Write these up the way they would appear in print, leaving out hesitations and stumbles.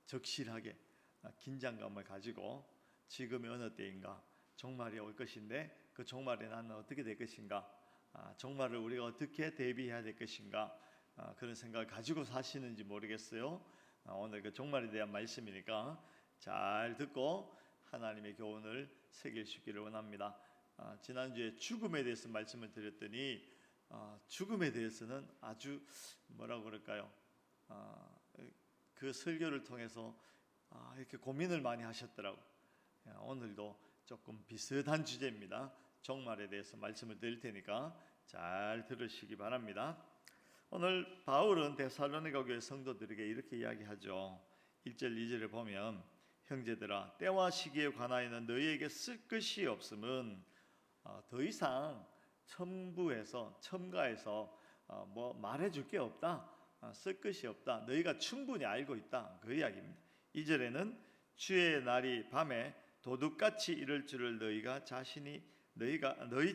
적실하게 긴장감을 가지고 지금이 어느 때인가, 종말이 올 것인데 그 종말에 나는 어떻게 될 것인가, 종말을 우리가 어떻게 대비해야 될 것인가, 그런 생각을 가지고 사시는지 모르겠어요. 오늘 그 종말에 대한 말씀이니까 잘 듣고 하나님의 교훈을 새길 수 있기를 원합니다. 지난주에 죽음에 대해서 말씀을 드렸더니 죽음에 대해서는 아주 뭐라고 그럴까요? 그 설교를 통해서 이렇게 고민을 많이 하셨더라고요. 오늘도 조금 비슷한 주제입니다. 종말에 대해서 말씀을 드릴 테니까 잘 들으시기 바랍니다. 오늘 바울은 데살로니가 교회 성도들에게 이렇게 이야기하죠. 1절 2절을 보면 형제들아 때와 시기에 관하여는 너희에게 쓸 것이 없음은 더 이상 첨가해서 뭐 말해줄 게 없다, 쓸 것이 없다, 너희가 충분히 알고 있다, 그 이야기입니다. 2절에는 주의 날이 밤에 도둑같이 이를 줄을 너희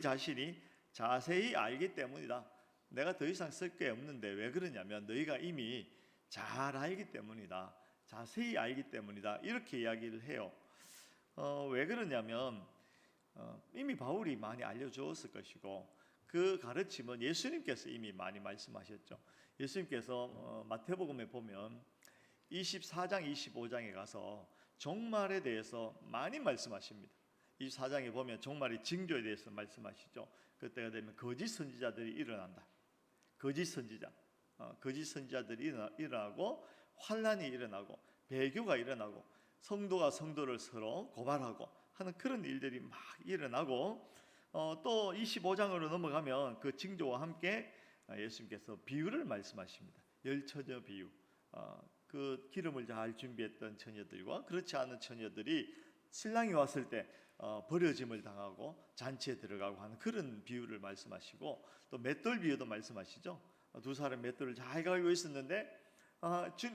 자신이 자세히 알기 때문이다. 내가 더 이상 쓸 게 없는데 왜 그러냐면 너희가 이미 잘 알기 때문이다, 자세히 알기 때문이다, 이렇게 이야기를 해요. 왜 그러냐면 이미 바울이 많이 알려주었을 것이고 그 가르침은 예수님께서 이미 많이 말씀하셨죠. 예수님께서 마태복음에 보면 24장 25장에 가서 종말에 대해서 많이 말씀하십니다. 24장에 보면 종말의 징조에 대해서 말씀하시죠. 그때가 되면 거짓 선지자들이 일어난다. 거짓 선지자들이 일어나고 환란이 일어나고 배교가 일어나고 성도가 성도를 서로 고발하고 하는 그런 일들이 막 일어나고 또 25장으로 넘어가면 그 징조와 함께 예수님께서 비유를 말씀하십니다. 열처녀 비유. 그 기름을 잘 준비했던 처녀들과 그렇지 않은 처녀들이 신랑이 왔을 때 버려짐을 당하고 잔치에 들어가고 하는 그런 비유를 말씀하시고 또 맷돌 비유도 말씀하시죠. 두 사람 맷돌을 잘 갈고 있었는데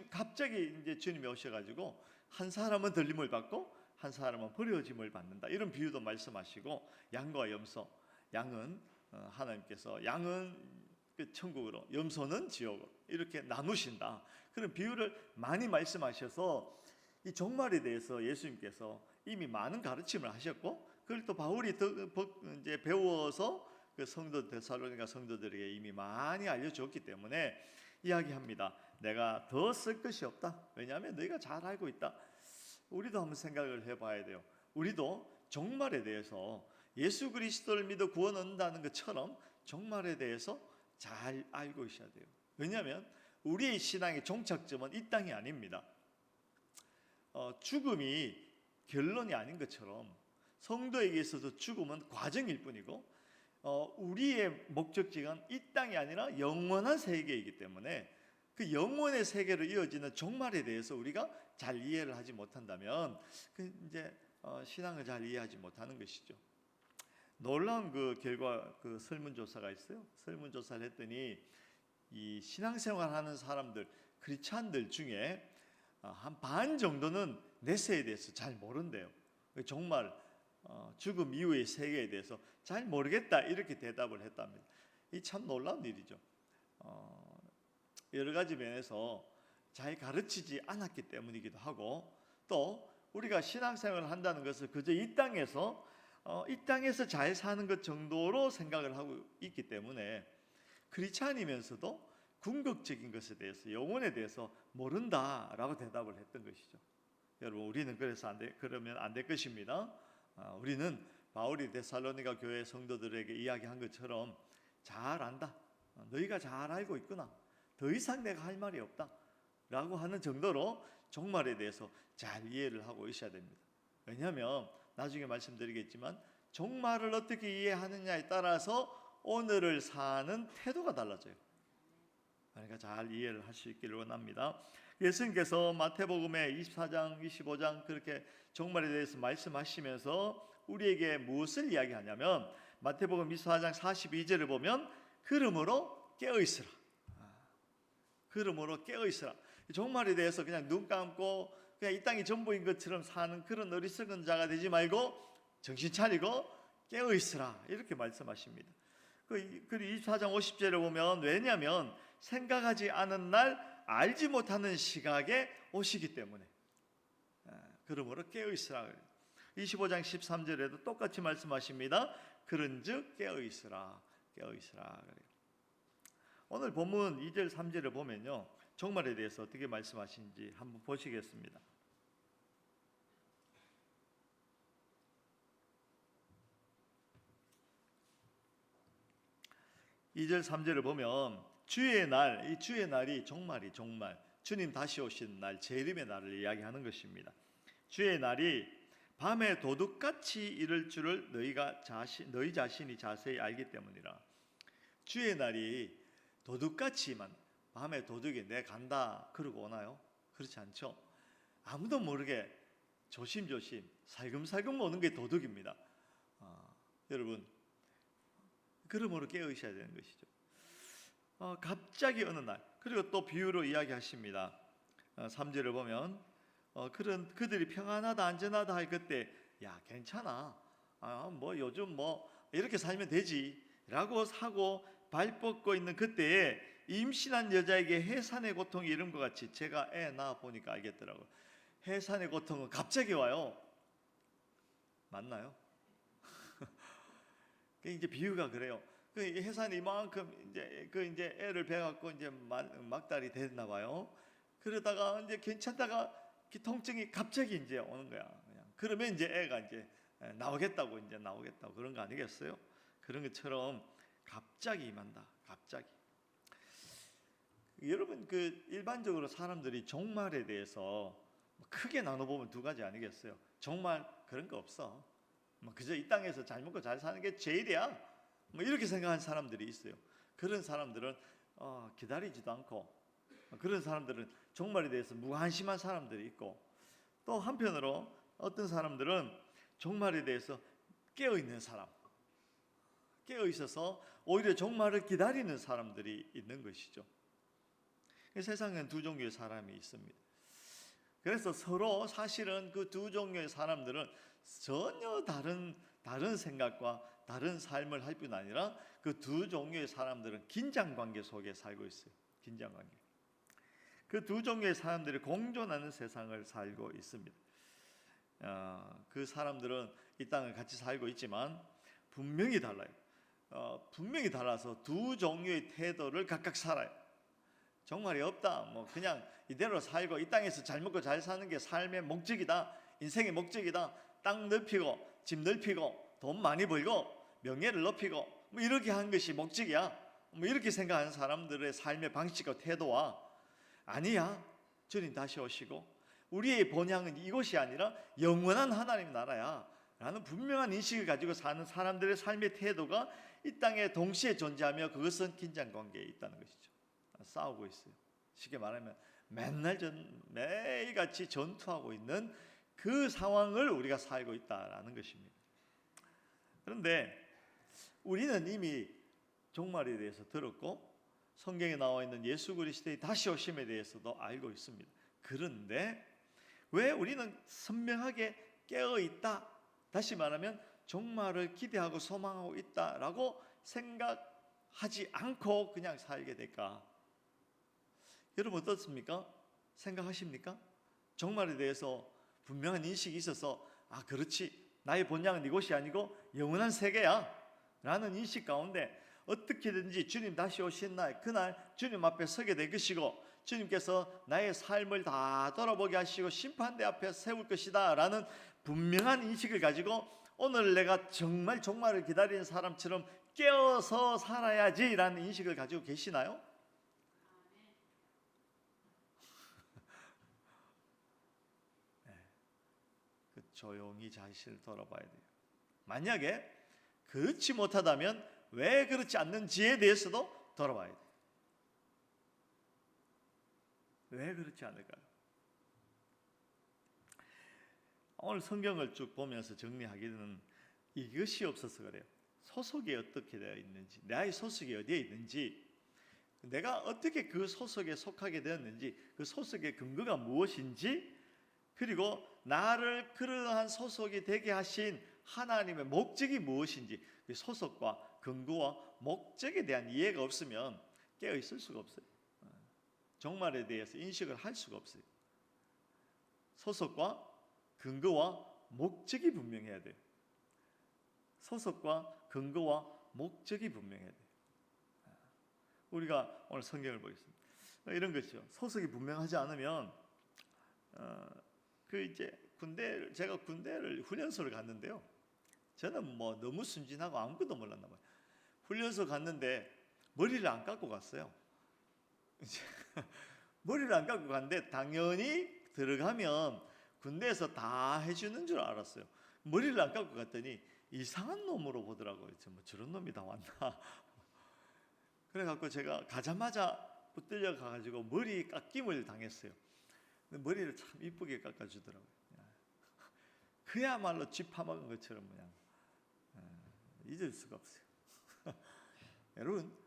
갑자기 이제 주님이 오셔가지고 한 사람은 들림을 받고 한 사람은 버려짐을 받는다, 이런 비유도 말씀하시고 양과 염소, 양은 하나님께서 양은 그 천국으로, 염소는 지옥으로 이렇게 나누신다, 그런 비유를 많이 말씀하셔서 이 종말에 대해서 예수님께서 이미 많은 가르침을 하셨고 그걸 또 바울이 이제 배워서 그 데살로니가 성도들에게 이미 많이 알려줬기 때문에 이야기합니다. 내가 더 쓸 것이 없다. 왜냐하면 너희가 잘 알고 있다. 우리도 한번 생각을 해봐야 돼요. 우리도 종말에 대해서 예수 그리스도를 믿어 구원 얻는다는 것처럼 종말에 대해서 잘 알고 있어야 돼요. 왜냐하면 우리의 신앙의 종착점은 이 땅이 아닙니다. 죽음이 결론이 아닌 것처럼 성도에게 있어서 죽음은 과정일 뿐이고 우리의 목적지는 이 땅이 아니라 영원한 세계이기 때문에 그 영원의 세계로 이어지는 종말에 대해서 우리가 잘 이해를 하지 못한다면 이제 신앙을 잘 이해하지 못하는 것이죠. 놀라운 그 결과, 그 설문조사가 있어요. 설문조사를 했더니 이 신앙생활하는 사람들, 크리스찬들 중에 한 반 정도는 내세에 대해서 잘 모른대요. 정말 죽음 이후의 세계에 대해서 잘 모르겠다, 이렇게 대답을 했답니다. 이 참 놀라운 일이죠. 여러 가지 면에서 잘 가르치지 않았기 때문이기도 하고 또 우리가 신앙생활을 한다는 것을 그저 이 땅에서 잘 사는 것 정도로 생각을 하고 있기 때문에 크리스찬이면서도 궁극적인 것에 대해서, 영혼에 대해서 모른다라고 대답을 했던 것이죠. 여러분, 우리는 그러면 안 될 것입니다. 우리는 바울이 데살로니가 교회 성도들에게 이야기한 것처럼 잘 안다, 너희가 잘 알고 있구나, 더 이상 내가 할 말이 없다 라고 하는 정도로 종말에 대해서 잘 이해를 하고 있어야 됩니다. 왜냐하면 나중에 말씀드리겠지만 종말을 어떻게 이해하느냐에 따라서 오늘을 사는 태도가 달라져요. 그러니까 잘 이해를 할 수 있기를 원합니다. 예수님께서 마태복음에 24장, 25장 그렇게 종말에 대해서 말씀하시면서 우리에게 무엇을 이야기하냐면 마태복음 24장 42절을 보면 그러므로 깨어있으라. 그러므로 깨어있으라. 종말에 대해서 그냥 눈 감고 그냥 이 땅이 전부인 것처럼 사는 그런 어리석은 자가 되지 말고 정신 차리고 깨어있으라, 이렇게 말씀하십니다. 그리고 24장 50절에 보면 왜냐하면 생각하지 않은 날 알지 못하는 시각에 오시기 때문에, 그러므로 깨어 있으라. 25장 13절에도 똑같이 말씀하십니다. 그런즉 깨어 있으라. 깨어 있으라. 오늘 본문 2절 3절을 보면요, 종말에 대해서 어떻게 말씀하신지 한번 보시겠습니다. 2절 3절을 보면 주의 날, 이 주의 날이 종말이 종말, 주님 다시 오신 날, 재림의 날을 이야기하는 것입니다. 주의 날이 밤에 도둑같이 이를 줄을 너희 자신이 자세히 알기 때문이라. 주의 날이 도둑같이만, 밤에 도둑이 내 간다 그러고 오나요? 그렇지 않죠. 아무도 모르게 조심조심 살금살금 오는 게 도둑입니다. 여러분, 그러므로 깨어 있어야 되는 것이죠. 갑자기 어느 날, 그리고 또 비유로 이야기하십니다. 3절을 보면 그들이 평안하다 안전하다 할 그때, 야 괜찮아, 뭐 요즘 뭐 이렇게 살면 되지 라고 하고 발 뻗고 있는 그때에 임신한 여자에게 해산의 고통이 이런 것 같이, 제가 애 낳아 보니까 알겠더라고요. 해산의 고통은 갑자기 와요. 맞나요? 이제 비유가 그래요. 그 해산이 이만큼 이제 애를 배갖고 이제 막달이 됐나 봐요. 그러다가 이제 괜찮다가 통증이 갑자기 이제 오는 거야. 그냥. 그러면 이제 애가 이제 나오겠다고 그런 거 아니겠어요? 그런 것처럼 갑자기 임한다. 갑자기. 여러분, 그 일반적으로 사람들이 종말에 대해서 크게 나눠보면 두 가지 아니겠어요? 종말 그런 거 없어. 그저 이 땅에서 잘 먹고 잘 사는 게 제일이야. 이렇게 생각하는 사람들이 있어요. 그런 사람들은 기다리지도 않고, 그런 사람들은 종말에 대해서 무관심한 사람들이 있고, 또 한편으로 어떤 사람들은 종말에 대해서 깨어 있는 사람, 깨어 있어서 오히려 종말을 기다리는 사람들이 있는 것이죠. 세상엔 두 종류의 사람이 있습니다. 그래서 서로 사실은 그 두 종류의 사람들은 전혀 다른 생각과 다른 삶을 할 뿐 아니라 그 두 종류의 사람들은 긴장관계 속에 살고 있어요. 긴장관계. 그 두 종류의 사람들이 공존하는 세상을 살고 있습니다. 그 사람들은 이 땅을 같이 살고 있지만 분명히 달라요. 분명히 달라서 두 종류의 태도를 각각 살아요. 종말이 없다, 뭐 그냥 이대로 살고 이 땅에서 잘 먹고 잘 사는 게 삶의 목적이다, 인생의 목적이다, 땅 넓히고 집 넓히고 돈 많이 벌고 명예를 높이고 뭐 이렇게 하는 것이 목적이야, 뭐 이렇게 생각하는 사람들의 삶의 방식과 태도와, 아니야, 주님 다시 오시고 우리의 본향은 이곳이 아니라 영원한 하나님 나라야 라는 분명한 인식을 가지고 사는 사람들의 삶의 태도가 이 땅에 동시에 존재하며, 그것은 긴장관계에 있다는 것이죠. 싸우고 있어요. 쉽게 말하면 매일같이 전투하고 있는 그 상황을 우리가 살고 있다라는 것입니다. 그런데 우리는 이미 종말에 대해서 들었고 성경에 나와 있는 예수 그리스도의 다시 오심에 대해서도 알고 있습니다. 그런데 왜 우리는 선명하게 깨어 있다, 다시 말하면 종말을 기대하고 소망하고 있다라고 생각하지 않고 그냥 살게 될까? 여러분 어떻습니까? 생각하십니까? 종말에 대해서 분명한 인식이 있어서, 그렇지, 나의 본향은 이곳이 아니고 영원한 세계야 라는 인식 가운데 어떻게든지 주님 다시 오신 날, 그날 주님 앞에 서게 될 것이고 주님께서 나의 삶을 다 돌아보게 하시고 심판대 앞에 세울 것이다 라는 분명한 인식을 가지고 오늘 내가 정말 종말을 기다리는 사람처럼 깨어서 살아야지 라는 인식을 가지고 계시나요? 조용히 자신을 돌아봐야 돼요. 만약에 그렇지 못하다면 왜 그렇지 않는지에 대해서도 돌아봐야 돼요. 왜 그렇지 않을까요? 오늘 성경을 쭉 보면서 정리하기는 이것이 없어서 그래요. 소속이 어떻게 되어 있는지, 나의 소속이 어디에 있는지, 내가 어떻게 그 소속에 속하게 되었는지, 그 소속의 근거가 무엇인지, 그리고 나를 그러한 소속이 되게 하신 하나님의 목적이 무엇인지, 그 소속과 근거와 목적에 대한 이해가 없으면 깨어 있을 수가 없어요. 종말에 대해서 인식을 할 수가 없어요. 소속과 근거와 목적이 분명해야 돼요. 소속과 근거와 목적이 분명해야 돼요. 우리가 오늘 성경을 보겠습니다. 이런 것이죠. 소속이 분명하지 않으면 제가 군대를 훈련소를 갔는데요. 저는 뭐 너무 순진하고 아무것도 몰랐나 봐요. 훈련소 갔는데 머리를 안 깎고 갔어요. 머리를 안 깎고 갔는데 당연히 들어가면 군대에서 다 해주는 줄 알았어요. 머리를 안 깎고 갔더니 이상한 놈으로 보더라고요. 뭐 저런 놈이 다 왔나. 그래갖고 제가 가자마자 붙들려 가가지고 머리 깎임을 당했어요. 근데 머리를 참 이쁘게 깎아주더라고요. 그야말로 쥐 파먹은 것처럼 그냥 잊을 수가 없어요. 여러분,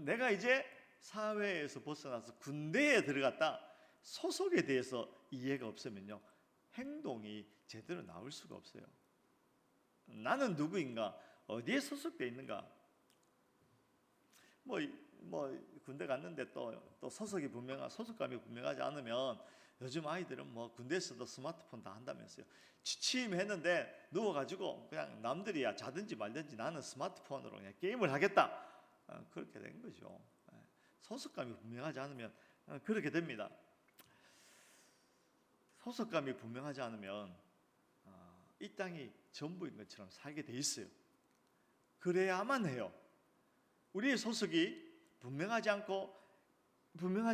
내가 이제 사회에서 벗어나서 군대에 들어갔다. 소속에 대해서 이해가 없으면요, 행동이 제대로 나올 수가 없어요. 나는 누구인가? 어디에 소속되어 있는가? 뭐 군대 갔는데 또 소속감이 분명하지 않으면, 요즘 아이들은 뭐 군대에서도 스마트폰 다 한다면서요. 취침했는데 누워가지고 그냥 남들이 자든지 말든지 나는 스마트폰으로 그냥 게임을 하겠다. 그렇게 된 거죠. 소속감이 분명하지 않으면 그렇게 됩니다. 소속감이 분명하지 않으면 이 땅이 전부인 것처럼 살게 돼 있어요. 그래야만 해요. 우리의 소속이 분명하지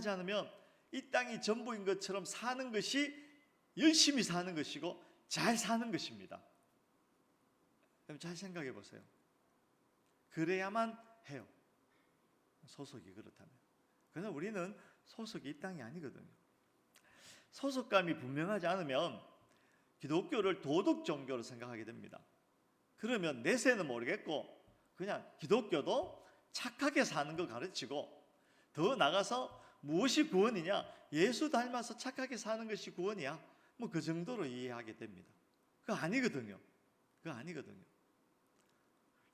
않으면 이 땅이 전부인 것처럼 사는 것이 열심히 사는 것이고 잘 사는 것입니다. 그럼 잘 생각해 보세요. 그래야만 해요. 소속이 그렇다면. 그러나 우리는 소속이 이 땅이 아니거든요. 소속감이 분명하지 않으면 기독교를 도덕 종교로 생각하게 됩니다. 그러면 내세는 모르겠고 그냥 기독교도 착하게 사는 거 가르치고, 더 나가서 무엇이 구원이냐? 예수 닮아서 착하게 사는 것이 구원이야. 뭐 그 정도로 이해하게 됩니다. 그거 아니거든요.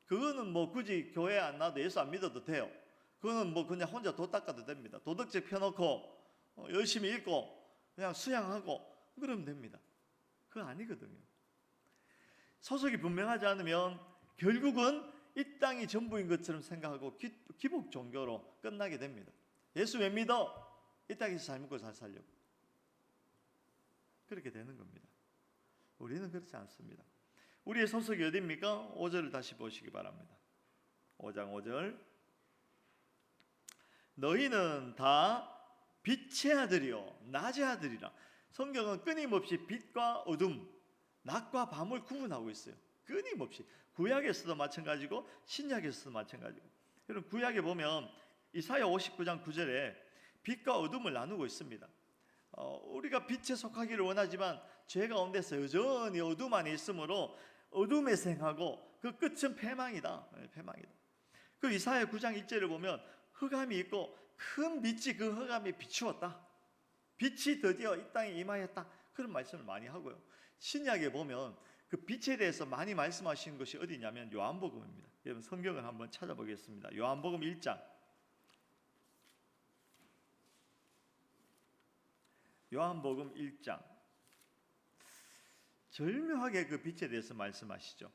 그거는 뭐 굳이 교회 안 나와도 예수 안 믿어도 돼요. 그거는 뭐 그냥 혼자 도 닦아도 됩니다. 도덕책 펴놓고 열심히 읽고 그냥 수양하고 그러면 됩니다. 그거 아니거든요. 소속이 분명하지 않으면 결국은 이 땅이 전부인 것처럼 생각하고 기복 종교로 끝나게 됩니다. 예수 왜 믿어? 이 땅에서 잘 먹고 잘 살려고. 그렇게 되는 겁니다. 우리는 그렇지 않습니다. 우리의 소속이 어디입니까? 5절을 다시 보시기 바랍니다. 5장 5절. 너희는 다 빛의 아들이요 낮의 아들이라. 성경은 끊임없이 빛과 어둠, 낮과 밤을 구분하고 있어요. 끊임없이. 구약에서도 마찬가지고 신약에서도 마찬가지고. 여러분, 구약에 보면 이사야 59장 9절에 빛과 어둠을 나누고 있습니다. 우리가 빛에 속하기를 원하지만 죄 가운데서 여전히 어둠 안에 있으므로 어둠에 생하고 그 끝은 패망이다. 패망이다. 그 이사야 9장 1절을 보면 흑암이 있고 큰 빛이 그 흑암에 비추었다. 빛이 드디어 이 땅에 임하였다. 그런 말씀을 많이 하고요. 신약에 보면 그 빛에 대해서 많이 말씀하시는 것이 어디냐면 요한복음입니다. 여러분 성경을 한번 찾아보겠습니다. 요한복음 1장. 요한복음 1장. 절묘하게 그 빛에 대해서 말씀하시죠.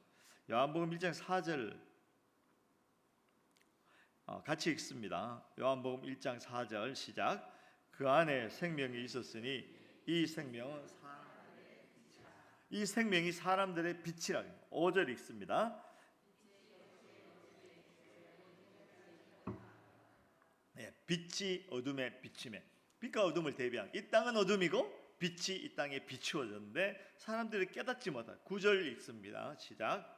요한복음 1장 4절 같이 읽습니다. 요한복음 1장 4절 시작. 그 안에 생명이 있었으니 이 생명이 사람들의 빛이라. 5절 읽습니다. 네, 빛이 어둠에 비침에. 빛과 어둠을 대비한, 이 땅은 어둠이고 빛이 이 땅에 비추어졌는데 사람들이 깨닫지 못한. 9절 읽습니다. 시작.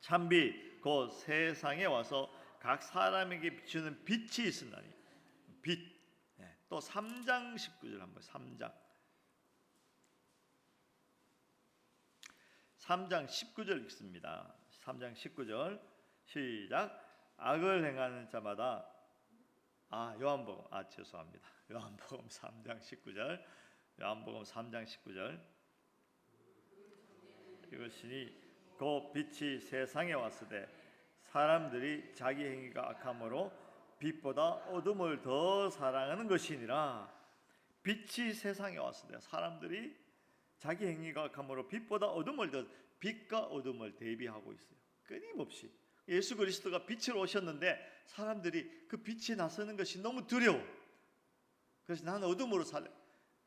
참빛 곧 세상에 와서 각 사람에게 비추는 빛이 있으나니. 빛. 네, 또 3장 19절 한번. 3장 19절 읽습니다. 3장 19절 시작. 악을 행하는 자마다 죄송합니다. 요한복음 3장 19절. 요한복음 3장 19절. 이것이니 그 빛이 세상에 왔으되 사람들이 자기 행위가 악함으로 빛보다 어둠을 더 사랑하는 것이니라. 빛이 세상에 왔으되 사람들이 자기 행위가 악함으로 빛과 어둠을 대비하고 있어요. 끊임없이 예수 그리스도가 빛으로 오셨는데 사람들이 그 빛이 나서는 것이 너무 두려워. 그래서 나는 어둠으로 살래.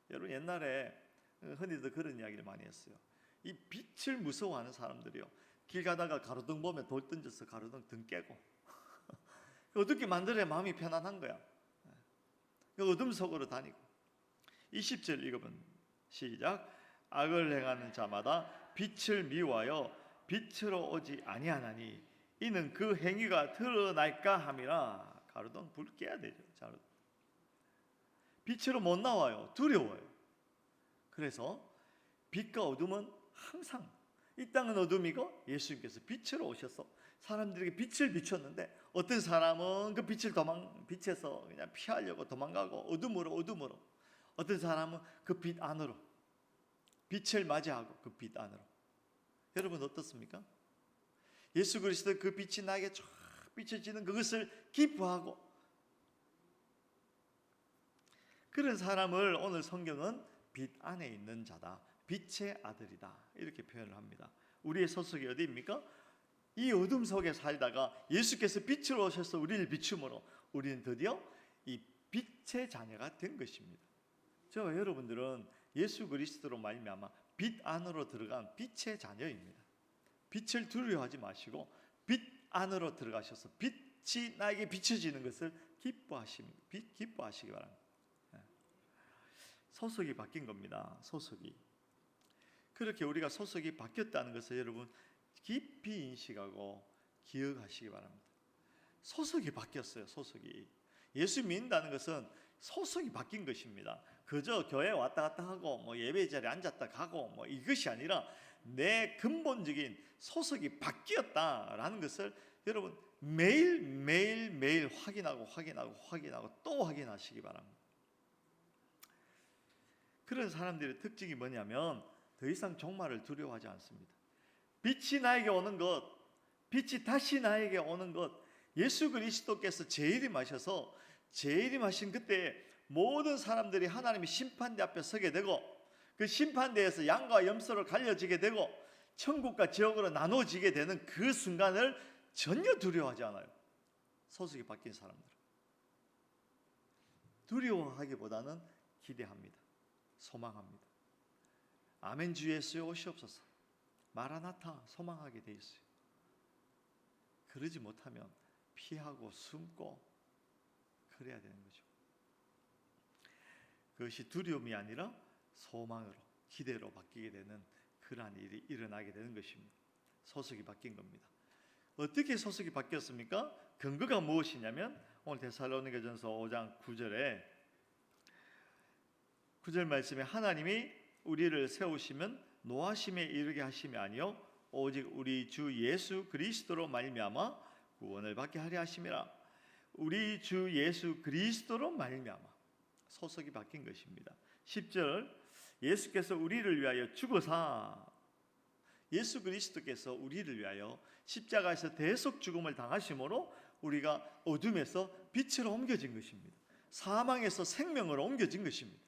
여러분 옛날에 흔히들 그런 이야기를 많이 했어요. 이 빛을 무서워하는 사람들이요, 길 가다가 가로등 보면 돌 던져서 가로등 등 깨고 어둡게 만들어야 마음이 편안한 거야. 어둠 속으로 다니고. 20절 읽어본 시작. 악을 행하는 자마다 빛을 미워하여 빛으로 오지 아니하나니 이는 그 행위가 드러날까 함이라. 가로등 불 깨야 되죠. 빛으로 못 나와요. 두려워요. 그래서 빛과 어둠은 항상, 이 땅은 어둠이고 예수님께서 빛으로 오셔서 사람들에게 빛을 비췄는데 어떤 사람은 그 빛에서 그냥 피하려고 도망가고 어둠으로, 어떤 사람은 그 빛 안으로, 빛을 맞이하고 그 빛 안으로. 여러분 어떻습니까? 예수 그리스도 그 빛이 나에게 쫙 비춰지는 그것을 기뻐하고, 그런 사람을 오늘 성경은 빛 안에 있는 자다, 빛의 아들이다, 이렇게 표현을 합니다. 우리의 소속이 어디입니까? 이 어둠 속에 살다가 예수께서 빛으로 오셔서 우리를 비춤으로 우리는 드디어 이 빛의 자녀가 된 것입니다. 저와 여러분들은 예수 그리스도로 말미암아 빛 안으로 들어간 빛의 자녀입니다. 빛을 두려워하지 마시고 빛 안으로 들어가셔서 빛이 나에게 비춰지는 것을 기뻐하시기 바랍니다. 소속이 바뀐 겁니다. 소속이. 그렇게 우리가 소속이 바뀌었다는 것을 여러분 깊이 인식하고 기억하시기 바랍니다. 소속이 바뀌었어요. 소속이. 예수 믿는다는 것은 소속이 바뀐 것입니다. 그저 교회 왔다 갔다 하고 예배 자리에 앉았다 가고 이것이 아니라 내 근본적인 소속이 바뀌었다라는 것을 여러분 매일 확인하고 또 확인하시기 바랍니다. 그런 사람들의 특징이 뭐냐면 더 이상 종말을 두려워하지 않습니다. 빛이 나에게 오는 것, 빛이 다시 나에게 오는 것, 예수 그리스도께서 재림하셔서 재림하신 그때 모든 사람들이 하나님의 심판대 앞에 서게 되고 그 심판대에서 양과 염소로 갈려지게 되고 천국과 지옥으로 나눠지게 되는 그 순간을 전혀 두려워하지 않아요. 소속이 바뀐 사람들은 두려워하기보다는 기대합니다. 소망합니다. 아멘 주 예수여 오시옵소서, 마라나타 소망하게 돼 있어요. 그러지 못하면 피하고 숨고 그래야 되는 거죠. 그것이 두려움이 아니라 소망으로, 기대로 바뀌게 되는 그러한 일이 일어나게 되는 것입니다. 소속이 바뀐 겁니다. 어떻게 소속이 바뀌었습니까? 근거가 무엇이냐면 오늘 데살로니가전서 5장 9절 말씀에 하나님이 우리를 세우시면 노하심에 이르게 하심이 아니요 오직 우리 주 예수 그리스도로 말미암아 구원을 받게 하려 하심이라. 우리 주 예수 그리스도로 말미암아 소속이 바뀐 것입니다. 10절 예수께서 우리를 위하여 죽으사, 예수 그리스도께서 우리를 위하여 십자가에서 대속 죽음을 당하심으로 우리가 어둠에서 빛으로 옮겨진 것입니다. 사망에서 생명으로 옮겨진 것입니다.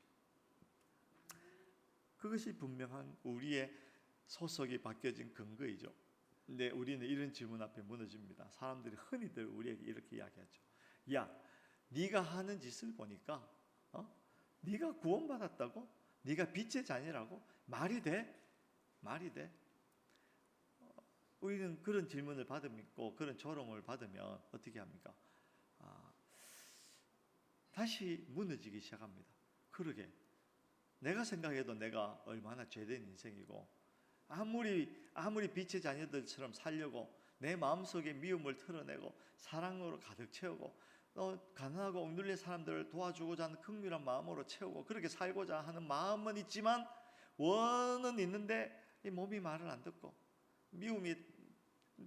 그것이 분명한 우리의 소속이 바뀌어진 근거이죠. 근데 우리는 이런 질문 앞에 무너집니다. 사람들이 흔히들 우리에게 이렇게 이야기하죠. 야, 네가 하는 짓을 보니까 네가 구원받았다고? 네가 빛의 자녀라고? 말이 돼? 우리는 그런 질문을 받으면, 그런 조롱을 받으면 어떻게 합니까? 다시 무너지기 시작합니다. 그러게 내가 생각해도 내가 얼마나 죄된 인생이고 아무리 빛의 자녀들처럼 살려고 내 마음속에 미움을 털어내고 사랑으로 가득 채우고 가난하고 억눌린 사람들을 도와주고자 하는 긍휼한 마음으로 채우고 그렇게 살고자 하는 마음은 있지만 원은 있는데 이 몸이 말을 안 듣고 미움이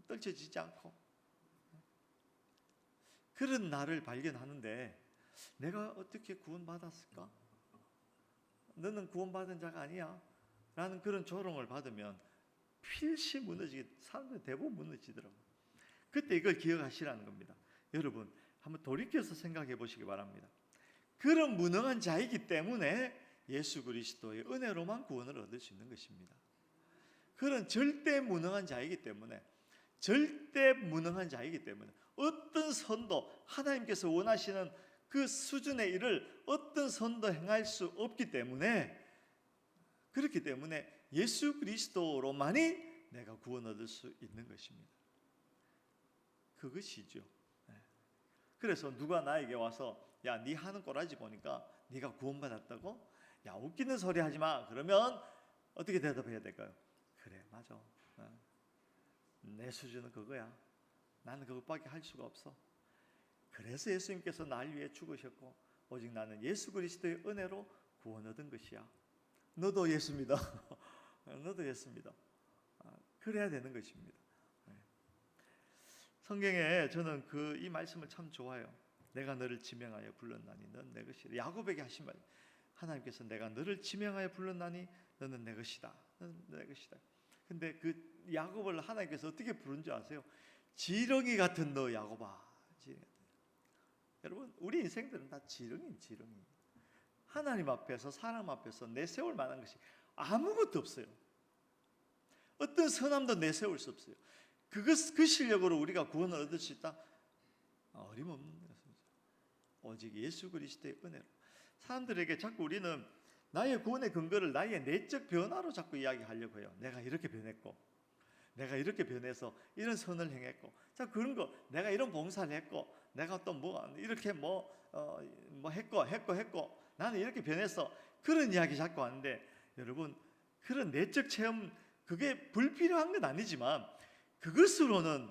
떨쳐지지 않고 그런 나를 발견하는데 내가 어떻게 구원받았을까? 너는 구원받은 자가 아니야 라는 그런 조롱을 받으면 필시 사람들은 대부분 무너지더라고요. 그때 이걸 기억하시라는 겁니다. 여러분 한번 돌이켜서 생각해 보시기 바랍니다. 그런 무능한 자이기 때문에 예수 그리스도의 은혜로만 구원을 얻을 수 있는 것입니다. 그는 절대 무능한 자이기 때문에 어떤 선도, 하나님께서 원하시는 그 수준의 일을 어떤 선도 행할 수 없기 때문에, 그렇기 때문에 예수 그리스도로만이 내가 구원 얻을 수 있는 것입니다. 그것이죠. 그래서 누가 나에게 와서 야, 네 하는 꼬라지 보니까 네가 구원받았다고? 야, 웃기는 소리 하지 마. 그러면 어떻게 대답해야 될까요? 그래, 맞아. 내 수준은 그거야. 나는 그것밖에 할 수가 없어. 그래서 예수님께서 날 위해 죽으셨고 오직 나는 예수 그리스도의 은혜로 구원 얻은 것이야. 너도 예수입니다. 너도 예수입니다. 그래야 되는 것입니다. 성경에 저는 이 말씀을 참 좋아해요. 내가 너를 지명하여 불렀나니 너는 내 것이라. 야곱에게 하신 말, 하나님께서 내가 너를 지명하여 불렀나니 너는 내 것이다. 너는 내 것이다. 근데 그 야곱을 하나님께서 어떻게 부른 줄 아세요? 지렁이 같은 너 야곱아. 여러분, 우리 인생들은 다 지렁이. 하나님 앞에서, 사람 앞에서 내세울 만한 것이 아무것도 없어요. 어떤 선함도 내세울 수 없어요. 그 실력으로 우리가 구원을 얻을 수 있다? 어림없는 것입니다. 오직 예수 그리스도의 은혜로. 사람들에게 자꾸 우리는 나의 구원의 근거를 나의 내적 변화로 자꾸 이야기하려고 해요. 내가 이렇게 변했고, 내가 이렇게 변해서 이런 선을 행했고, 자, 그런 거, 내가 이런 봉사를 했고, 내가 또 이렇게 했고, 나는 이렇게 변했어. 그런 이야기 자꾸 하는데, 여러분, 그런 내적 체험, 그게 불필요한 건 아니지만, 그것으로는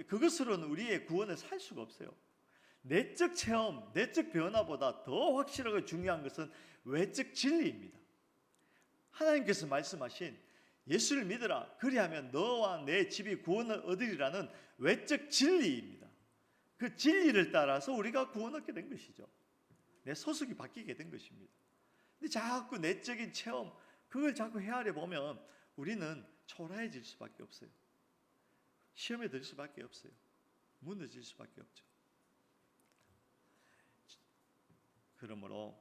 그것으로는 우리의 구원을 살 수가 없어요. 내적 체험, 내적 변화보다 더 확실하게 중요한 것은 외적 진리입니다. 하나님께서 말씀하신 예수를 믿으라, 그리하면 너와 내 집이 구원을 얻으리라는 외적 진리입니다. 그 진리를 따라서 우리가 구원 얻게 된 것이죠. 내 소속이 바뀌게 된 것입니다. 근데 자꾸 내적인 체험, 그걸 자꾸 헤아려 보면 우리는 초라해질 수밖에 없어요. 시험에 들 수밖에 없어요. 무너질 수밖에 없죠. 그러므로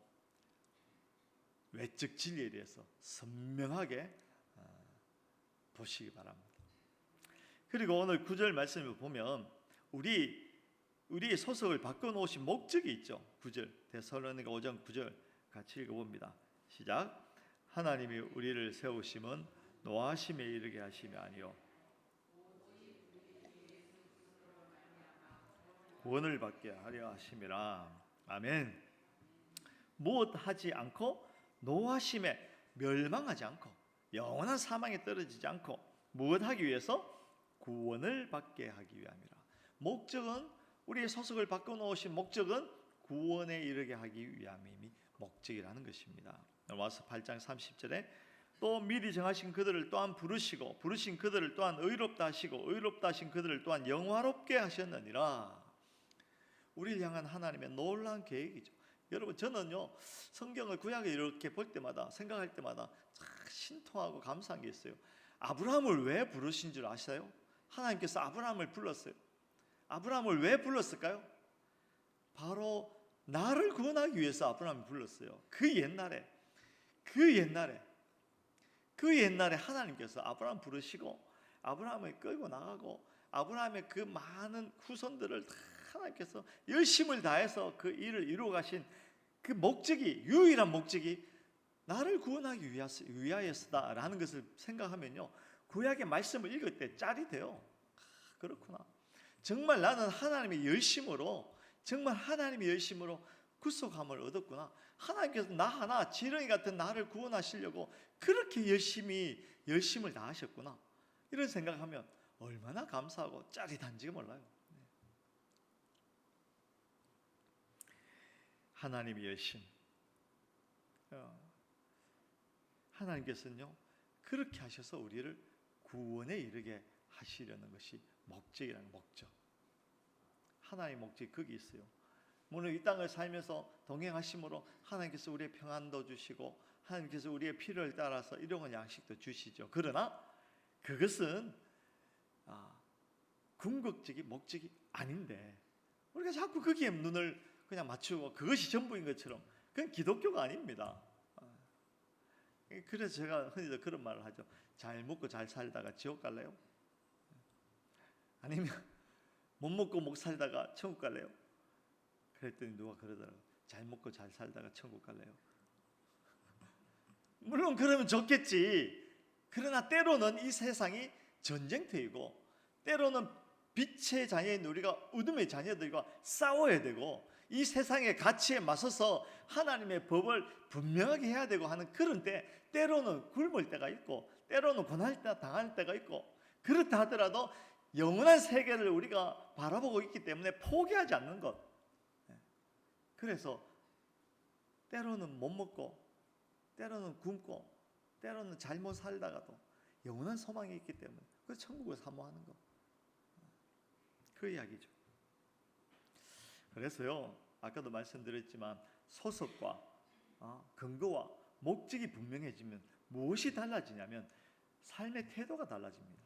외적 진리에 대해서 선명하게 보시기 바랍니다. 그리고 오늘 9절 말씀을 보면 우리의 소속을 바꿔놓으신 목적이 있죠. 9절, 데살로니가 5장 9절 같이 읽어봅니다. 시작. 하나님이 우리를 세우심은 노하심에 이르게 하심이 아니요 구원을 받게 하려 하심이라. 아멘. 무엇 하지 않고 노하심에 멸망하지 않고 영원한 사망에 떨어지지 않고 무엇 하기 위해서? 구원을 받게 하기 위함이라. 목적은, 우리의 소속을 바꿔놓으신 목적은 구원에 이르게 하기 위함이 목적이라는 것입니다. 와서 8장 30절에 또 미리 정하신 그들을 또한 부르시고 부르신 그들을 또한 의롭다 하시고 의롭다 하신 그들을 또한 영화롭게 하셨느니라. 우리를 향한 하나님의 놀라운 계획이죠. 여러분, 저는요 성경을 구약에 이렇게 볼 때마다, 생각할 때마다 참 신통하고 감사한 게 있어요. 아브라함을 왜 부르신 줄 아세요? 하나님께서 아브라함을 불렀어요. 아브라함을 왜 불렀을까요? 바로 나를 구원하기 위해서 아브라함을 불렀어요. 그 옛날에 하나님께서 아브라함 부르시고 아브라함을 끌고 나가고 아브라함의 그 많은 후손들을 다 하나님께서 열심을 다해서 그 일을 이루어 가신 그 목적이, 유일한 목적이 나를 구원하기 위하여서다라는 것을 생각하면요, 구약의 말씀을 읽을 때 짜릿해요. 그렇구나. 정말 나는 하나님의 열심으로 구속함을 얻었구나. 하나님께서 나 하나, 지렁이 같은 나를 구원하시려고 그렇게 열심을 다하셨구나. 이런 생각하면 얼마나 감사하고 짜릿한지 몰라요. 하나님의 열심. 하나님께서는요 그렇게 하셔서 우리를 구원에 이르게 하시려는 것이 목적이라는 목적. 하나님의 목적이 거기 있어요. 물론 이 땅을 살면서 동행하심으로 하나님께서 우리의 평안도 주시고 하나님께서 우리의 필요를 따라서 일용할 양식도 주시죠. 그러나 그것은 궁극적인 목적이 아닌데 우리가 자꾸 거기에 눈을 그냥 맞추고 그것이 전부인 것처럼 그건 기독교가 아닙니다. 그래서 제가 흔히도 그런 말을 하죠. 잘 먹고 잘 살다가 지옥 갈래요? 아니면 못 먹고 못 살다가 천국 갈래요? 그랬더니 누가 그러더라고요. 잘 먹고 잘 살다가 천국 갈래요? 물론 그러면 좋겠지. 그러나 때로는 이 세상이 전쟁터이고, 때로는 빛의 자녀인 우리가 어둠의 자녀들과 싸워야 되고, 이 세상의 가치에 맞서서 하나님의 법을 분명하게 해야 되고 하는 그런 때로는 굶을 때가 있고, 때로는 고난을 당할 때가 있고, 그렇다 하더라도 영원한 세계를 우리가 바라보고 있기 때문에 포기하지 않는 것. 그래서 때로는 못 먹고, 때로는 굶고, 때로는 잘못 살다가도 영원한 소망이 있기 때문에 그 천국을 사모하는 것. 그 이야기죠. 그래서요, 아까도 말씀드렸지만 소속과 근거와 목적이 분명해지면 무엇이 달라지냐면 삶의 태도가 달라집니다.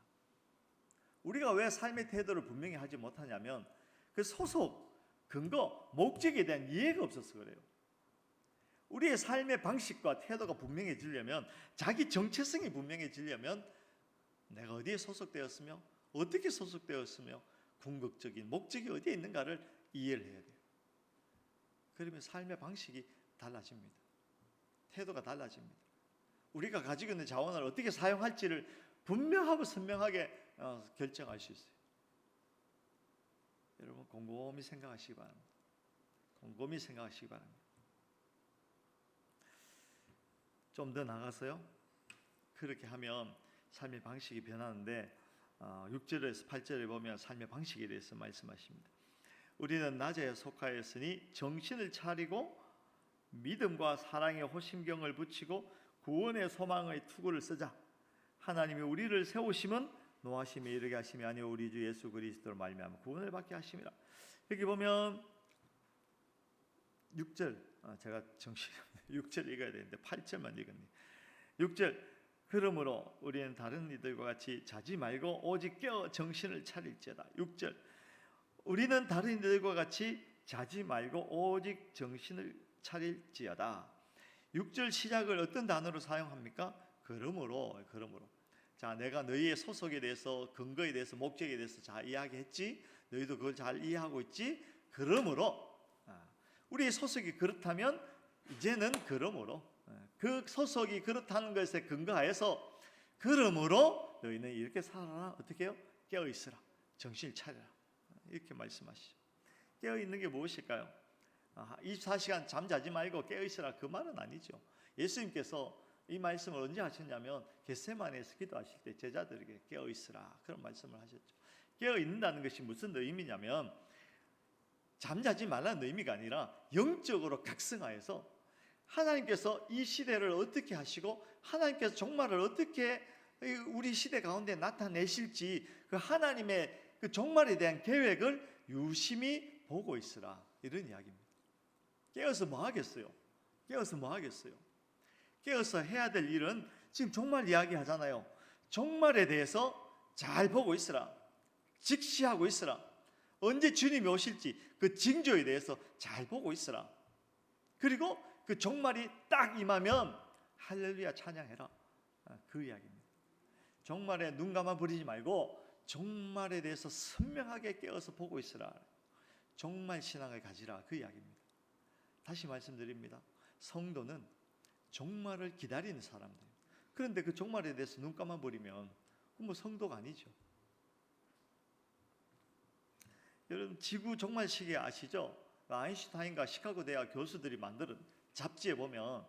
우리가 왜 삶의 태도를 분명히 하지 못하냐면 그 소속, 근거, 목적에 대한 이해가 없어서 그래요. 우리의 삶의 방식과 태도가 분명해지려면, 자기 정체성이 분명해지려면 내가 어디에 소속되었으며 어떻게 소속되었으며 궁극적인 목적이 어디에 있는가를 이해를 해야 돼요. 그러면 삶의 방식이 달라집니다. 태도가 달라집니다. 우리가 가지고 있는 자원을 어떻게 사용할지를 분명하고 선명하게 결정할 수 있어요. 여러분 곰곰이 생각하시기 바랍니다. 곰곰이 생각하시기 바랍니다. 좀 더 나가서요, 그렇게 하면 삶의 방식이 변하는데 6절에서 8절에 보면 삶의 방식에 대해서 말씀하십니다. 우리는 낮에 속하였으니 정신을 차리고 믿음과 사랑의 호심경을 붙이고 구원의 소망의 투구를 쓰자. 하나님이 우리를 세우심은 노하심에 이르게 하심이 아니요 우리 주 예수 그리스도로 말미암아 구원을 받게 하심이라. 여기 보면 6절, 제가 정신 6절 읽어야 되는데 8절만 읽었네요. 6절, 그러므로 우리는 다른 이들과 같이 자지 말고 오직 깨어 정신을 차릴지어다. 6절, 우리는 다른 이들과 같이 자지 말고 오직 정신을 차릴지어다. 6절 시작을 어떤 단어로 사용합니까? 그러므로. 자, 내가 너희의 소속에 대해서, 근거에 대해서, 목적에 대해서 잘 이야기했지. 너희도 그걸 잘 이해하고 있지. 그러므로, 우리의 소속이 그렇다면 이제는 그러므로, 그 소속이 그렇다는 것에 근거하여서 그러므로 너희는 이렇게 살아라. 어떻게 해요? 깨어 있으라. 정신을 차려라. 이렇게 말씀하시죠. 깨어 있는 게 무엇일까요? 24시간 잠자지 말고 깨어 있으라, 그 말은 아니죠. 예수님께서 이 말씀을 언제 하셨냐면 겟세마네에서 기도하실 때 제자들에게 깨어 있으라 그런 말씀을 하셨죠. 깨어 있는다는 것이 무슨 의미냐면 잠자지 말라는 의미가 아니라 영적으로 각성하여서 하나님께서 이 시대를 어떻게 하시고 하나님께서 종말을 어떻게 우리 시대 가운데 나타내실지 그 하나님의 그 종말에 대한 계획을 유심히 보고 있으라, 이런 이야기입니다. 깨어서 뭐 하겠어요? 깨어서 해야 될 일은 지금 종말 이야기 하잖아요. 종말에 대해서 잘 보고 있으라. 직시하고 있으라. 언제 주님이 오실지 그 징조에 대해서 잘 보고 있으라. 그리고 그 종말이 딱 임하면 할렐루야 찬양해라. 그 이야기입니다. 종말에 눈 감아 버리지 말고 종말에 대해서 선명하게 깨어서 보고 있으라. 종말 신앙을 가지라, 그 이야기입니다. 다시 말씀드립니다. 성도는 종말을 기다리는 사람들. 그런데 그 종말에 대해서 눈 감아 버리면 뭐 성도가 아니죠. 여러분 지구 종말 시계 아시죠? 아인슈타인과 시카고 대학 교수들이 만든 잡지에 보면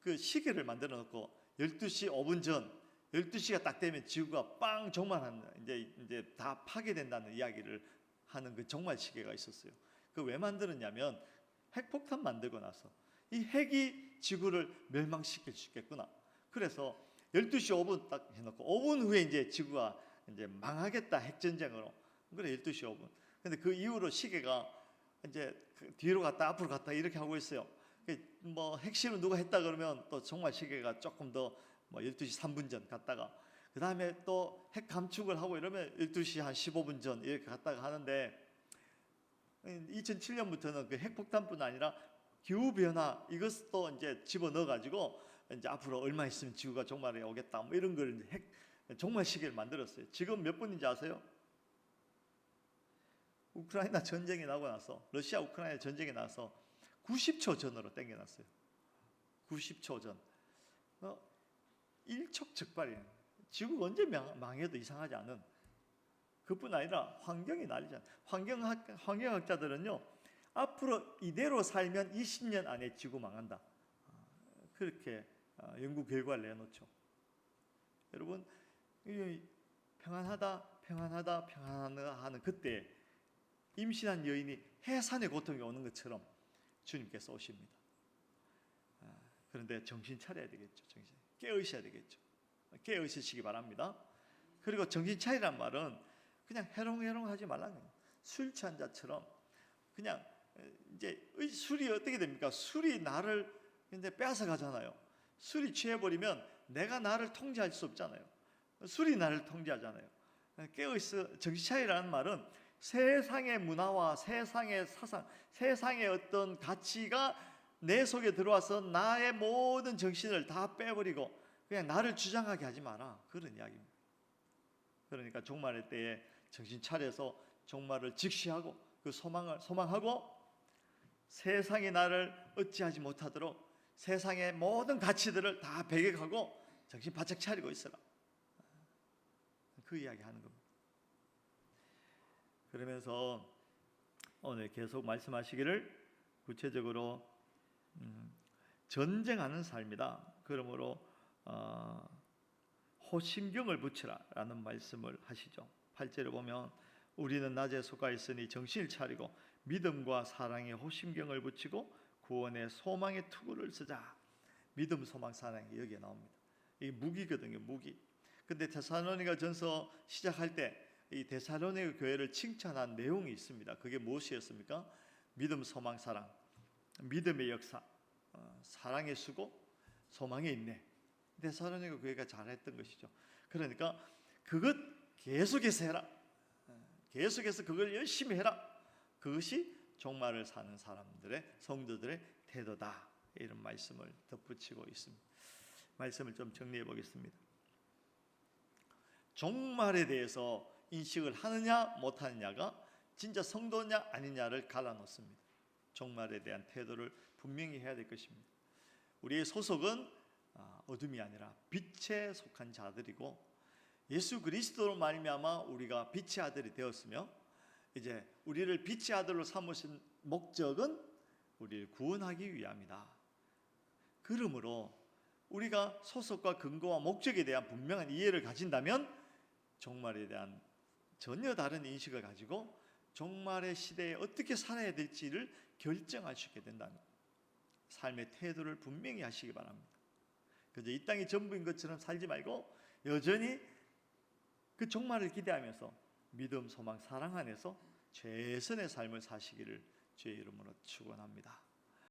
그 시계를 만들어 놓고 12시 5분 전 12시가 딱 되면 지구가 빵 종말하는, 이제 다 파괴된다는 이야기를 하는 그 종말 시계가 있었어요. 그 왜 만들었냐면 핵폭탄 만들고 나서 이 핵이 지구를 멸망시킬 수 있겠구나. 그래서 12시 5분 딱 해놓고 5분 후에 이제 지구가 이제 망하겠다, 핵전쟁으로. 그래 12시 5분. 근데 그 이후로 시계가 이제 뒤로 갔다 앞으로 갔다 이렇게 하고 있어요. 뭐 핵실험 누가 했다 그러면 또 정말 시계가 조금 더 뭐 12시 3분 전 갔다가 그 다음에 또 핵 감축을 하고 이러면 12시 한 15분 전 이렇게 갔다가 하는데 2007년부터는 그 핵폭탄뿐 아니라 기후 변화 이것도 이제 집어 넣어 가지고 이제 앞으로 얼마 있으면 지구가 종말에 오겠다 뭐 이런 걸 종말 시기를 만들었어요. 지금 몇 분인지 아세요? 우크라이나 전쟁이 나고 나서 러시아 우크라이나 전쟁이 나서 90초 전으로 당겨놨어요. 90초 전. 일촉즉발이에요. 지구가 언제 망해도 이상하지 않은. 그뿐 아니라 환경이 난리잖아요. 환경학자들은요, 앞으로 이대로 살면 20년 안에 지구 망한다. 그렇게 연구 결과를 내놓죠. 여러분, 평안하다 하는 그때 임신한 여인이 해산의 고통이 오는 것처럼 주님께서 오십니다. 그런데 정신 차려야 되겠죠. 깨어있어야 되겠죠. 깨어있으시기 바랍니다. 그리고 정신 차리란 말은 그냥 해롱해롱 하지 말라는 거예요. 술 취한 자처럼 그냥 이제 술이 어떻게 됩니까? 술이 나를 이제 빼앗아 가잖아요. 술이 취해버리면 내가 나를 통제할 수 없잖아요. 술이 나를 통제하잖아요. 깨어있어 정신 차리라는 말은 세상의 문화와 세상의 사상, 세상의 어떤 가치가 내 속에 들어와서 나의 모든 정신을 다 빼버리고 그냥 나를 주장하게 하지 마라. 그런 이야기입니다. 그러니까 종말의 때에 정신 차려서 종말을 직시하고 그 소망하고 세상이 나를 어찌하지 못하도록 세상의 모든 가치들을 다 배격하고 정신 바짝 차리고 있어라. 그 이야기 하는 겁니다. 그러면서 오늘 계속 말씀하시기를 구체적으로 전쟁하는 삶이다. 그러므로 호심경을 붙이라라는 말씀을 하시죠. 8절에 보면 우리는 낮에 속아 있으니 정신을 차리고 믿음과 사랑의 호심경을 붙이고 구원의 소망의 투구를 쓰자. 믿음, 소망, 사랑이 여기에 나옵니다. 이게 무기거든요, 무기. 근데 데살로니가 전서 시작할 때 이 데살로니가 교회를 칭찬한 내용이 있습니다. 그게 무엇이었습니까? 믿음, 소망, 사랑, 믿음의 역사, 사랑의 수고, 소망의 인내. 데살로니가 교회가 잘했던 것이죠. 그러니까 그것 계속해서 해라. 계속해서 그걸 열심히 해라. 그것이 종말을 사는 사람들의 성도들의 태도다. 이런 말씀을 덧붙이고 있습니다. 말씀을 좀 정리해 보겠습니다. 종말에 대해서 인식을 하느냐 못하느냐가 진짜 성도냐 아니냐를 갈라놓습니다. 종말에 대한 태도를 분명히 해야 될 것입니다. 우리의 소속은 어둠이 아니라 빛에 속한 자들이고 예수 그리스도로 말미암아 우리가 빛의 아들이 되었으며 이제 우리를 빛의 아들로 삼으신 목적은 우리를 구원하기 위함이다. 그러므로 우리가 소속과 근거와 목적에 대한 분명한 이해를 가진다면 종말에 대한 전혀 다른 인식을 가지고 종말의 시대에 어떻게 살아야 될지를 결정할 수 있게 된다는 삶의 태도를 분명히 하시기 바랍니다. 그저 이 땅이 전부인 것처럼 살지 말고 여전히 그 종말을 기대하면서 믿음, 소망, 사랑 안에서 최선의 삶을 사시기를 주의 이름으로 축원합니다.